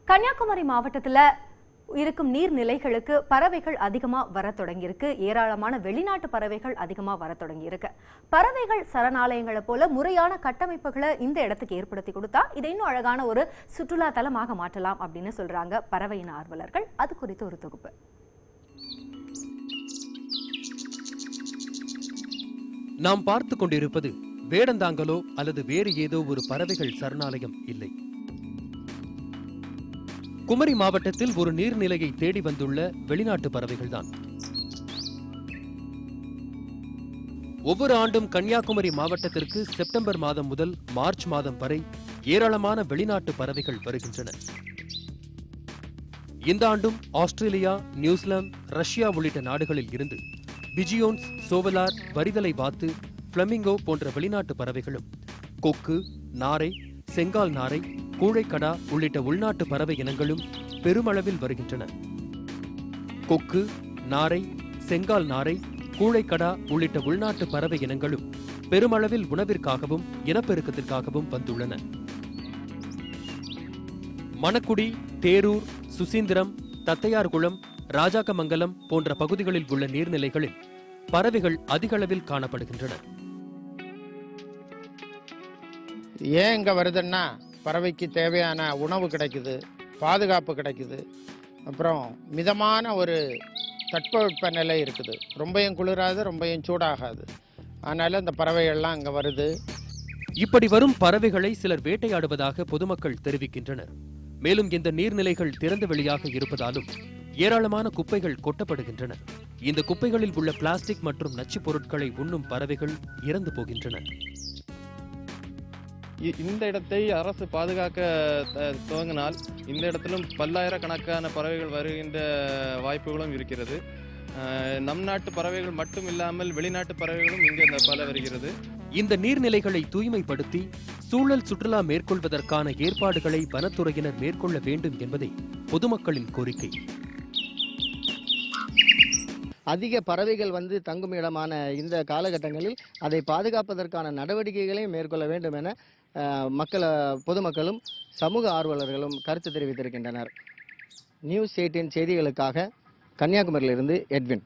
கன்னியாகுமரி மாவட்டத்தில் இருக்கும் நீர்நிலைகளுக்கு பறவைகள் அதிகமாக வர தொடங்கியிருக்கு. ஏராளமான வெளிநாட்டு பறவைகள் அதிகமாக வர தொடங்கியிருக்கு. பறவைகள் சரணாலயங்களை போல முறையான கட்டமைப்புகளை இந்த இடத்துக்கு ஏற்படுத்தி கொடுத்தா இதை இன்னும் அழகான ஒரு சுற்றுலா தலமாக மாற்றலாம் அப்படின்னு சொல்றாங்க பறவையின் ஆர்வலர்கள். அது குறித்து ஒரு தொகுப்பு. நாம் பார்த்து கொண்டிருப்பது வேடந்தாங்கலோ அல்லது வேறு ஏதோ ஒரு பறவைகள் சரணாலயம் இல்லை. குமரி மாவட்டத்தில் ஒரு நீர்நிலையை தேடி வந்துள்ள வெளிநாட்டு பறவைகள்தான். ஒவ்வொரு ஆண்டும் கன்னியாகுமரி மாவட்டத்திற்கு செப்டம்பர் மாதம் முதல் மார்ச் மாதம் வரை ஏராளமான வெளிநாட்டு பறவைகள் வருகின்றன. இந்த ஆண்டும் ஆஸ்திரேலியா, நியூசிலாந்து, ரஷ்யா உள்ளிட்ட நாடுகளில் இருந்து பிஜியோன்ஸ், சோவலார், வரிதலை வாத்து, பிளமிங்கோ போன்ற வெளிநாட்டு பறவைகளும், கொக்கு, நாரை, செங்கால் நாரை, கூழைக்கடா உள்ளிட்ட உள்நாட்டு பறவை இனங்களும் பெருமளவில் வருகின்றன. கொக்கு, நாரை, செங்கால் நாரை, கூழைக்கடா உள்ளிட்ட உள்நாட்டு பறவை இனங்களும் பெருமளவில் உணவிற்காகவும் இனப்பெருக்கத்திற்காகவும் வந்துள்ளன. மணக்குடி, தேரூர், சுசீந்திரம், தத்தையார்குளம், ராஜாக்கமங்கலம் போன்ற பகுதிகளில் உள்ள நீர்நிலைகளில் பறவைகள் அதிக அளவில் காணப்படுகின்றன. ஏன் இங்கே வருதுன்னா பறவைக்கு தேவையான உணவு கிடைக்குது, பாதுகாப்பு கிடைக்குது, அப்புறம் மிதமான ஒரு தட்பவெப்ப நிலை இருக்குது. ரொம்பவும் குளிராது, ரொம்பவும் சூடாகாது. அதனால இந்த பறவைகள்லாம் இங்கே வருது. இப்படி வரும் பறவைகளை சிலர் வேட்டையாடுவதாக பொதுமக்கள் தெரிவிக்கின்றனர். மேலும் இந்த நீர்நிலைகள் திறந்த வெளியாக இருப்பதாலும் ஏராளமான குப்பைகள் கொட்டப்படுகின்றன. இந்த குப்பைகளில் உள்ள பிளாஸ்டிக் மற்றும் நச்சுப் பொருட்களை உண்ணும் பறவைகள் இறந்து போகின்றன. இந்த இடத்தை அரசு பாதுகாக்க துவங்கினால் இந்த இடத்திலும் பல்லாயிரக்கணக்கான பறவைகள் வருகின்ற வாய்ப்புகளும் இருக்கிறது. நம் நாட்டு பறவைகள் மட்டும் இல்லாமல் வெளிநாட்டு பறவைகளும் இங்கே பல வருகிறது. இந்த நீர்நிலைகளை தூய்மைப்படுத்தி சூழல் சுற்றுலா மேற்கொள்வதற்கான ஏற்பாடுகளை வனத்துறையினர் மேற்கொள்ள வேண்டும் என்பதே பொதுமக்களின் கோரிக்கை. அதிக பறவைகள் தங்கும் இடமான இந்த காலகட்டங்களில் அதை பாதுகாப்பதற்கான நடவடிக்கைகளை மேற்கொள்ள வேண்டும் என பொதுமக்களும் சமூக ஆர்வலர்களும் கருத்து தெரிவித்திருக்கின்றனர். நியூஸ் 18 செய்திகளுக்காக கன்னியாகுமரியிலிருந்து எட்வின்.